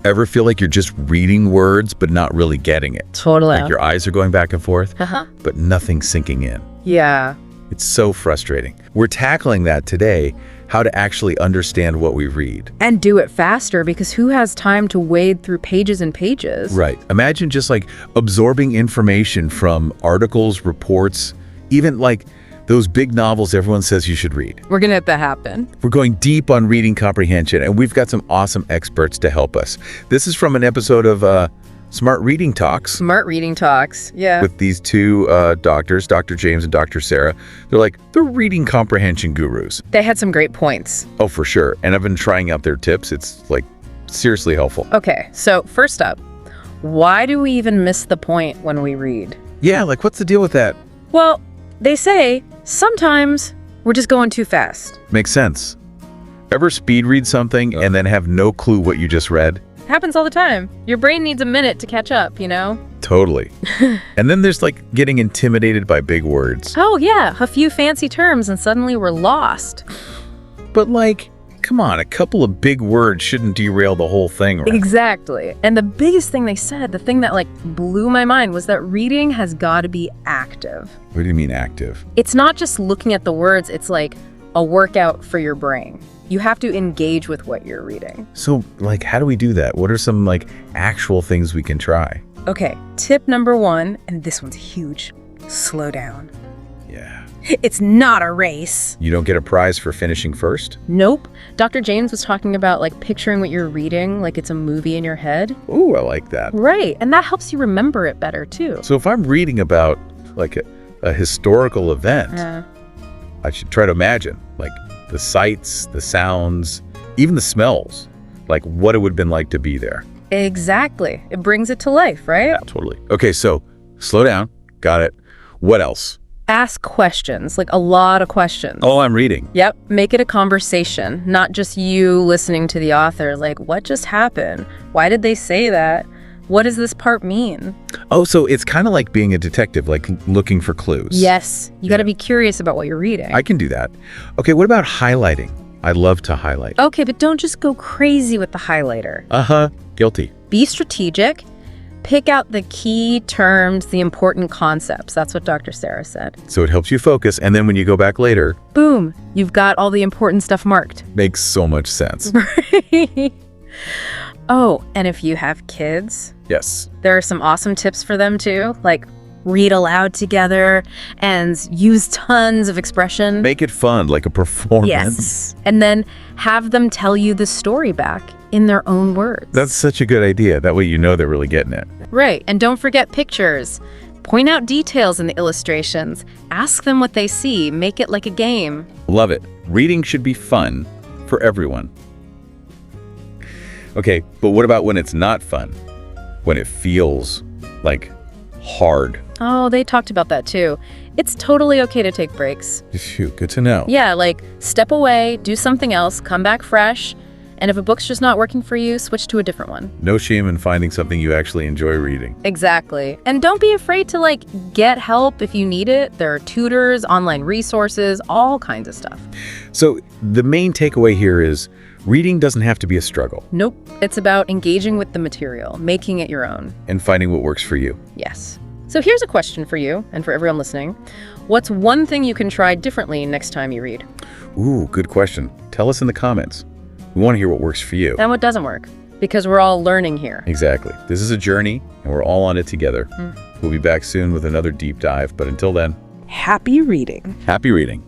Ever feel like you're just reading words but not really getting it? Totally. Like your eyes are going back and forth, but nothing's sinking in. Yeah. It's so frustrating. We're tackling that today, how to actually understand what we read. And do it faster, because who has time to wade through pages and pages? Right. Imagine just like absorbing information from articles, reports, even like those big novels everyone says you should read. We're going to let that happen. We're going deep on reading comprehension, and we've got some awesome experts to help us. This is from an episode of Smart Reading Talks. Smart Reading Talks, yeah. With these two doctors, Dr. James and Dr. Sarah. They're like the reading comprehension gurus. They had some great points. Oh, for sure. And I've been trying out their tips. It's like seriously helpful. Okay, so first up, why do we even miss the point when we read? Yeah, like what's the deal with that? Well, they say sometimes we're just going too fast. Makes sense. Ever speed read something and then have no clue what you just read? Happens all the time. Your brain needs a minute to catch up, you know? Totally. And then there's like getting intimidated by big words. Oh yeah, a few fancy terms and suddenly we're lost. But like, come on, a couple of big words shouldn't derail the whole thing, right? Exactly. And the biggest thing they said, the thing that like blew my mind, was that reading has got to be active. What do you mean active? It's not just looking at the words, it's like a workout for your brain. You have to engage with what you're reading. So, like, how do we do that? What are some, like, actual things we can try? Okay, tip number 1, and this one's huge. Slow down. Yeah. It's not a race. You don't get a prize for finishing first? Nope. Dr. James was talking about, like, picturing what you're reading like it's a movie in your head. Ooh, I like that. Right, and that helps you remember it better, too. So if I'm reading about, like, a historical event, I should try to imagine, like, the sights, the sounds, even the smells, like what it would have been like to be there. Exactly. It brings it to life, right? Yeah, totally. Okay, so slow down. Got it. What else? Ask questions, like a lot of questions. Oh, I'm reading. Yep. Make it a conversation, not just you listening to the author. Like, what just happened? Why did they say that? What does this part mean? Oh, so it's kind of like being a detective, like looking for clues. Yes. You got to be curious about what you're reading. I can do that. Okay, what about highlighting? I love to highlight. Okay, but don't just go crazy with the highlighter. Guilty. Be strategic. Pick out the key terms, the important concepts. That's what Dr. Sarah said. So it helps you focus, and then when you go back later, boom, you've got all the important stuff marked. Makes so much sense. Oh, and if you have kids, yes, there are some awesome tips for them too, like read aloud together and use tons of expression. Make it fun, like a performance. Yes, and then have them tell you the story back in their own words. That's such a good idea. That way you know they're really getting it. Right, and don't forget pictures. Point out details in the illustrations. Ask them what they see. Make it like a game. Love it. Reading should be fun for everyone. Okay, but what about when it's not fun? When it feels like hard? Oh, they talked about that too. It's totally okay to take breaks. Phew, good to know. Yeah, like step away, do something else, come back fresh. And if a book's just not working for you, switch to a different one. No shame in finding something you actually enjoy reading. Exactly. And don't be afraid to get help if you need it. There are tutors, online resources, all kinds of stuff. So the main takeaway here is reading doesn't have to be a struggle. Nope. It's about engaging with the material, making it your own. And finding what works for you. Yes. So here's a question for you and for everyone listening. What's one thing you can try differently next time you read? Ooh, good question. Tell us in the comments. We want to hear what works for you. And what doesn't work, because we're all learning here. Exactly. This is a journey, and we're all on it together. We'll be back soon with another deep dive, but until then, happy reading. Happy reading.